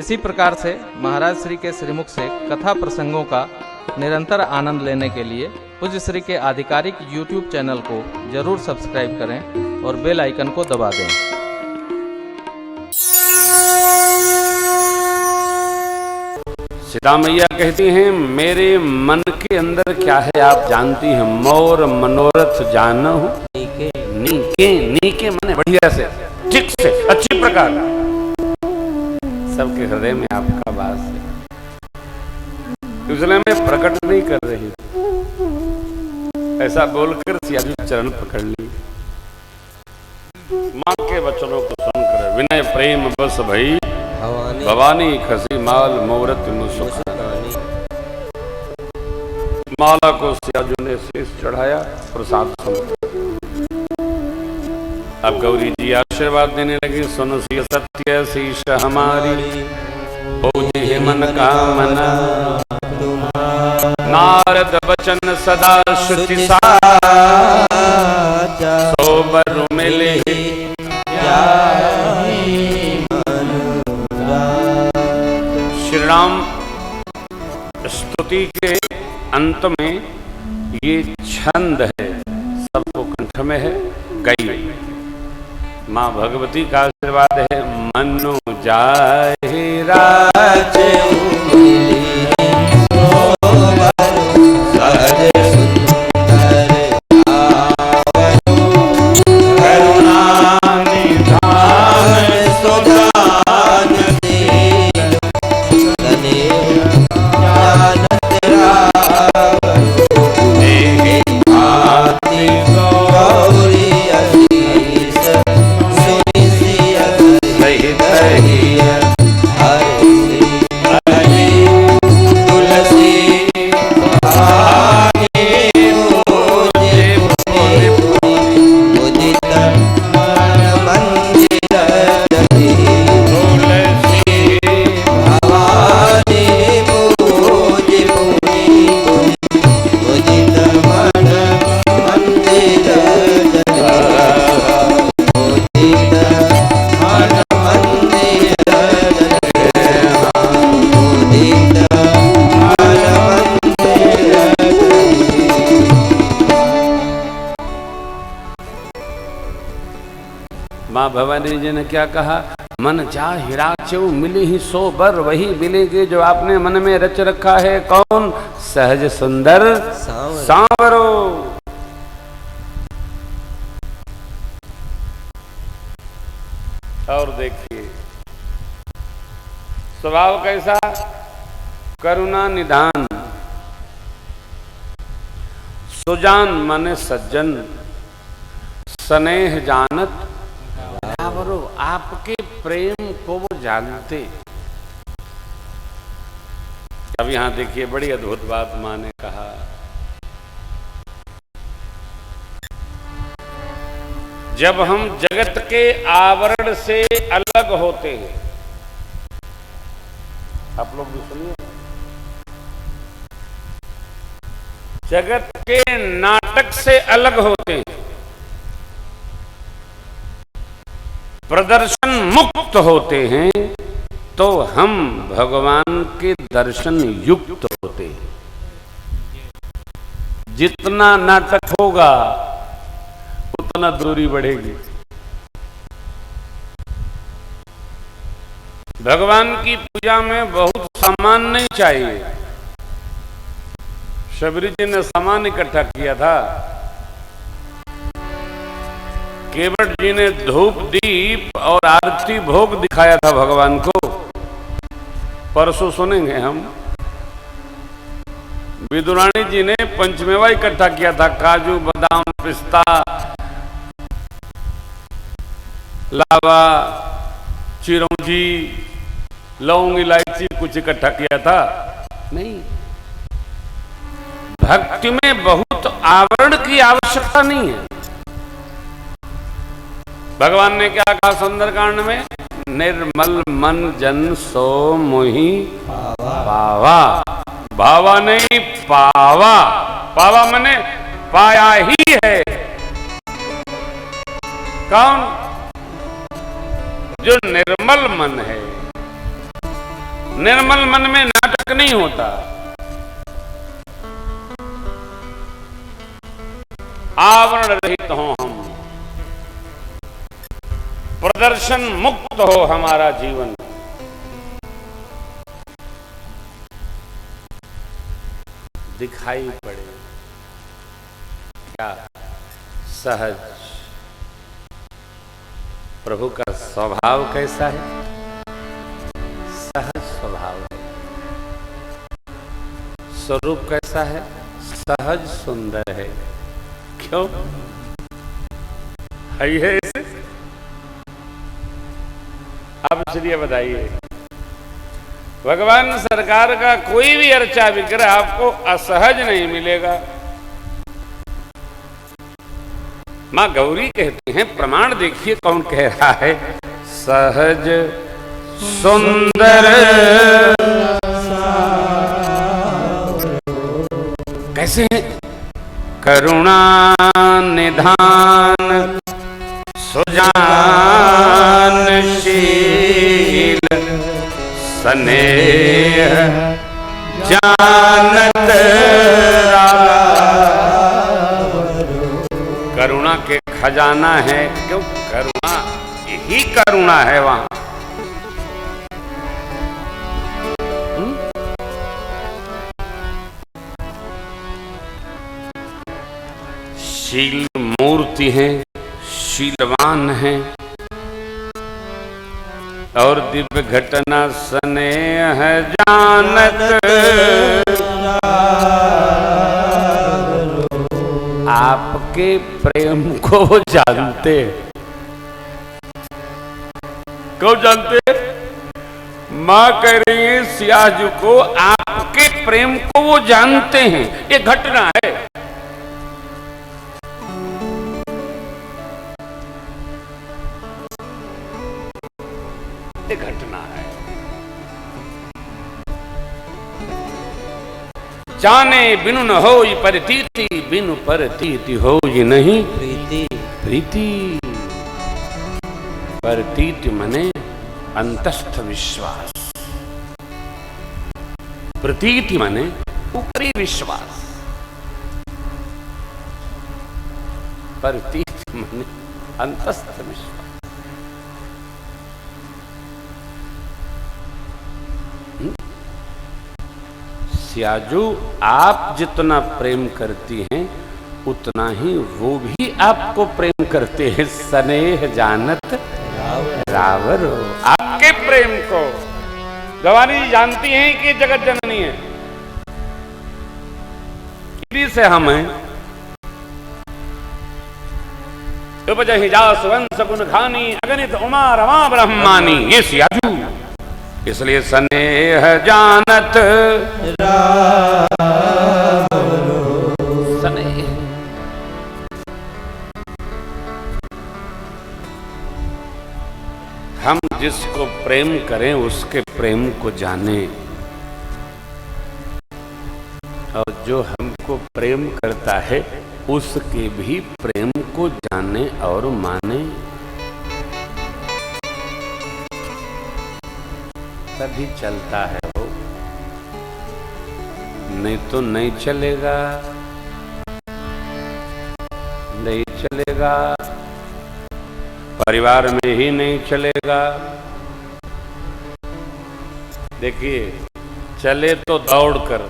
इसी प्रकार से महाराज श्री के श्रीमुख से कथा प्रसंगों का निरंतर आनंद लेने के लिए पूज्य श्री के आधिकारिक YouTube चैनल को जरूर सब्सक्राइब करें और बेल आइकन को दबा दें। सीता मैया कहती हैं, मेरे मन के अंदर क्या है आप जानती हैं। मोर मनोरथ जानहु नीके नीके मने बढ़िया से, ठीक से, अच्छी प्रकार सबके हृदय में आपका वास है, इसलिए मैं प्रकट नहीं कर रही। ऐसा बोलकर सियाजी चरण पकड़ ली। मां के वचनों को सुनकर विनय प्रेम बस भई भवानी खसी माल मोरत मुसुख। माला को सियाजू ने शीश चढ़ाया, प्रसाद सुन। अब गौरी जी आशीर्वाद देने लगी, सुनो सी सत्य शीश हमारी हो जे मन कामना। नारद वचन सदा श्रुति साचा, सोबर मिले श्री राम स्तुति के अंत में ये छंद है, सबको कंठ में है। गई माँ भगवती का आशीर्वाद है। मनु जाहि राज भवानी जी ने क्या कहा, मन जा हिराचो मिली ही सो बर वही मिलेगी जो आपने मन में रच रखा है। कौन? सहज सुंदर सांवरो। और देखिए स्वभाव कैसा, करुणा निधान, सुजान माने सज्जन, स्नेह जानत। आपके प्रेम को वो जानते। अब यहां देखिए बड़ी अद्भुत बात मां ने कहा, जब हम जगत के आवरण से अलग होते हैं, आप लोग भी सुनिए, जगत के नाटक से अलग होते हैं, प्रदर्शन मुक्त होते हैं, तो हम भगवान के दर्शन युक्त होते हैं। जितना नाटक होगा उतना दूरी बढ़ेगी। भगवान की पूजा में बहुत सामान नहीं चाहिए। शबरी जी ने सामान इकट्ठा किया था, केवट जी ने धूप दीप और आरती भोग दिखाया था भगवान को। परसों सुनेंगे हम। विदुरानी जी ने पंचमेवा इकट्ठा किया था, काजू बादाम पिस्ता लावा चिरौंजी लौंग इलायची कुछ इकट्ठा किया था। नहीं, भक्ति में बहुत आवरण की आवश्यकता नहीं है। भगवान ने क्या कहा सुंदरकांड में, निर्मल मन जन सो मोहि पावा। भावा नहीं पावा, पावा मने पाया ही है। कौन? जो निर्मल मन है, निर्मल मन में नाटक नहीं होता। आवरण रहित हो हम, प्रदर्शन मुक्त हो हमारा जीवन। दिखाई पड़े क्या सहज। प्रभु का स्वभाव कैसा है? सहज स्वभाव है। स्वरूप कैसा है? सहज सुंदर है। क्यों है इसे? आप इसलिए बताइए, भगवान सरकार का कोई भी अर्चा विग्रह आपको असहज नहीं मिलेगा। मां गौरी कहती हैं, प्रमाण देखिए कौन कह रहा है, सहज सुंदर। कैसे हैं? करुणा निधान सुजानशील स्नेह जानत। करुणा के खजाना है। क्यों? करुणा ही करुणा है वहां। शील मूर्ति है, शीलवान है, और दिव्य घटना स्नेह जानत। आपके प्रेम को जानते। कब जानते? मां कह रही है सियाजू को, आपके प्रेम को वो जानते हैं। ये घटना है। ये घटना है। जाने बिनु न हो परितीति, बिनु परतीति हो ये नहीं प्रीति। प्रीति परतीति मने अंतस्थ विश्वास, प्रतीति मने ऊपरी विश्वास, परतीति मने अंतस्थ विश्वास। सियाजू, आप जितना प्रेम करती हैं उतना ही वो भी आपको प्रेम करते हैं। स्नेह जानत रावर। आपके प्रेम को गवानी जानती हैं कि जगत जननी है, इसी से हम हैं। उपजहि जास वंश गुण खानी, अगणित उमा रमा ब्रह्मानी। ये सियाजू, इसलिए स्नेह जानत स्नेह। हम जिसको प्रेम करें उसके प्रेम को जाने, और जो हमको प्रेम करता है उसके भी प्रेम को जाने और माने, तभी चलता है वो। नहीं तो नहीं चलेगा, नहीं चलेगा। परिवार में ही नहीं चलेगा। देखिए, चले तो दौड़ कर।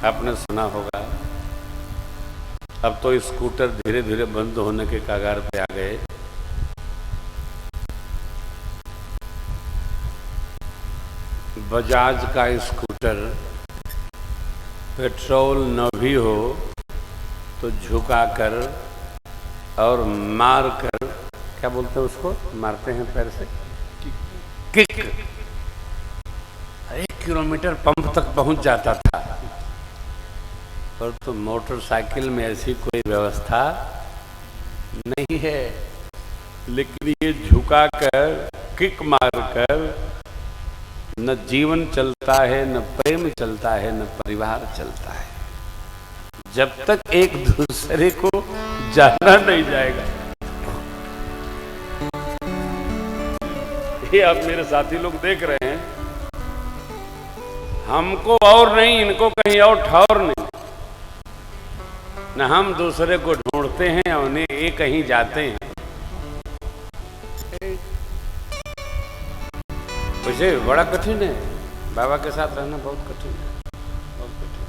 आपने सुना होगा, अब तो स्कूटर धीरे धीरे बंद होने के कगार पे आ गए। बजाज का स्कूटर पेट्रोल न भी हो तो झुकाकर और मार कर, क्या बोलते हैं उसको, मारते हैं पैर से, किक। 1 किलोमीटर पंप तक पहुंच जाता था। पर तो मोटरसाइकिल में ऐसी कोई व्यवस्था नहीं है। लेकिन ये झुकाकर किक मारकर न जीवन चलता है, न प्रेम चलता है, न परिवार चलता है, जब तक एक दूसरे को जाना नहीं जाएगा। ये आप मेरे साथी लोग देख रहे हैं, हमको और नहीं, इनको कहीं और ठौर नहीं, न हम दूसरे को ढूंढते हैं और उन्हें ये कहीं जाते हैं। वैसे बड़ा कठिन है, बाबा के साथ रहना बहुत कठिन है, बहुत कठिन।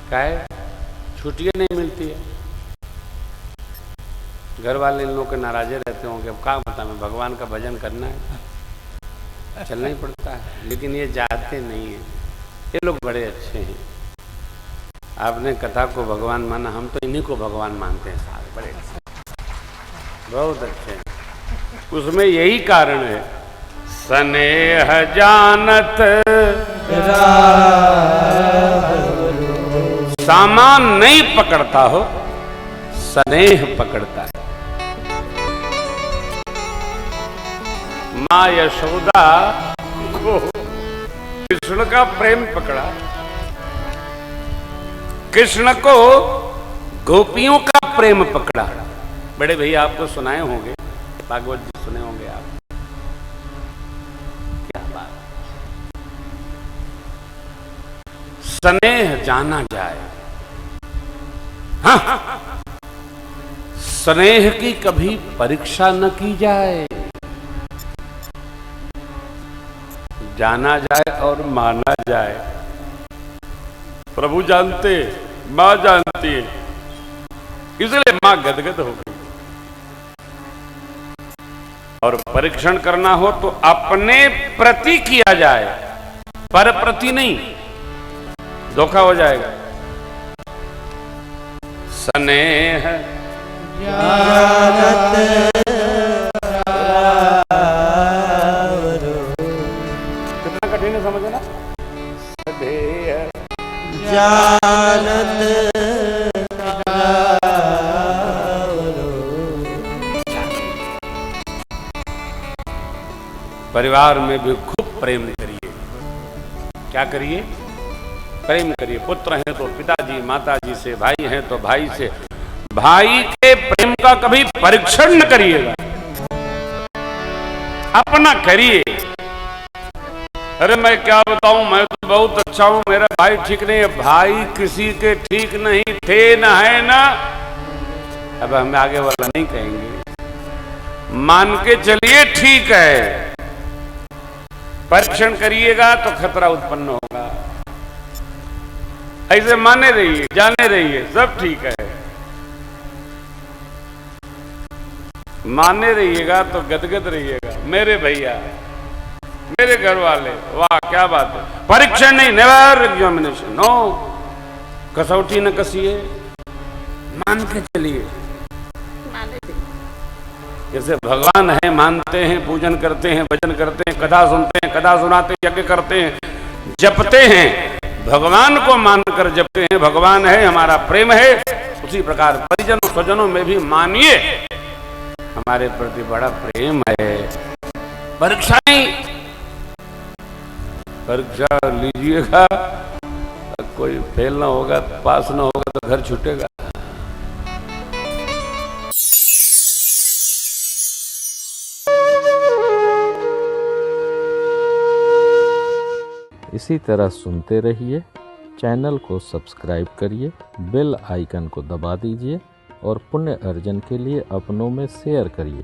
क्या है, छुट्टियां नहीं मिलती है, घर वाले इन लोगों के नाराजे रहते होंगे, अब क्या बता, मैं भगवान का भजन करना है, चलना ही पड़ता है, लेकिन ये जाते नहीं है। ये लोग बड़े अच्छे हैं, आपने कथा को भगवान माना, हम तो इन्हीं को भगवान मानते हैं सारे, बड़े अच्छे, बहुत अच्छे हैं। उसमें यही कारण है, स्नेह जानत सामान नहीं पकड़ता हो, स्नेह पकड़ता है। माँ यशोदा को कृष्ण का प्रेम पकड़ा, कृष्ण को गोपियों का प्रेम पकड़ा। बड़े भैया आपको सुनाए होंगे, भागवत जी सुने होंगे आप, क्या बात। स्नेह जाना जाए, हाँ, स्नेह की कभी परीक्षा न की जाए, जाना जाए और माना जाए। प्रभु जानते, मां जानती है, इसलिए मां गदगद हो गई। और परीक्षण करना हो तो अपने प्रति किया जाए, पर प्रति नहीं, धोखा हो जाएगा। स्नेह जानत कितना कठिन है, समझे ना, स्नेह जानत परिवार में भी खूब प्रेम करिए। क्या करिए, प्रेम करिए। पुत्र हैं तो पिताजी माताजी से, भाई हैं तो भाई से। भाई के प्रेम का कभी परीक्षण न करिएगा, अपना करिए। अरे मैं क्या बताऊं, मैं तो बहुत अच्छा हूं, मेरा भाई ठीक नहीं है। भाई किसी के ठीक नहीं थे, न है ना, अब हम आगे वाला नहीं कहेंगे, मान के चलिए ठीक है। परीक्षण करिएगा तो खतरा उत्पन्न होगा। ऐसे माने रहिए, जाने रहिए, सब ठीक है। माने रहिएगा तो गदगद रहिएगा। मेरे भैया, मेरे घर वाले, वाह क्या बात है। परीक्षण नहीं, नेवर एग्जामिनेशन, नो, कसौटी न कसिए, मान के चलिए। जैसे भगवान है, मानते हैं, पूजन करते हैं, भजन करते हैं, कथा सुनते हैं, कथा सुनाते हैं, यज्ञ करते हैं, जपते हैं, भगवान को मानकर जपते हैं। भगवान है, हमारा प्रेम है। उसी प्रकार परिजनों स्वजनों में भी मानिए, हमारे प्रति बड़ा प्रेम है। परीक्षा नहीं, परीक्षा लीजिएगा, कोई फेल ना होगा, पास ना होगा तो घर छूटेगा। इसी तरह सुनते रहिए, चैनल को सब्सक्राइब करिए, बेल आइकन को दबा दीजिए और पुण्य अर्जन के लिए अपनों में शेयर करिए।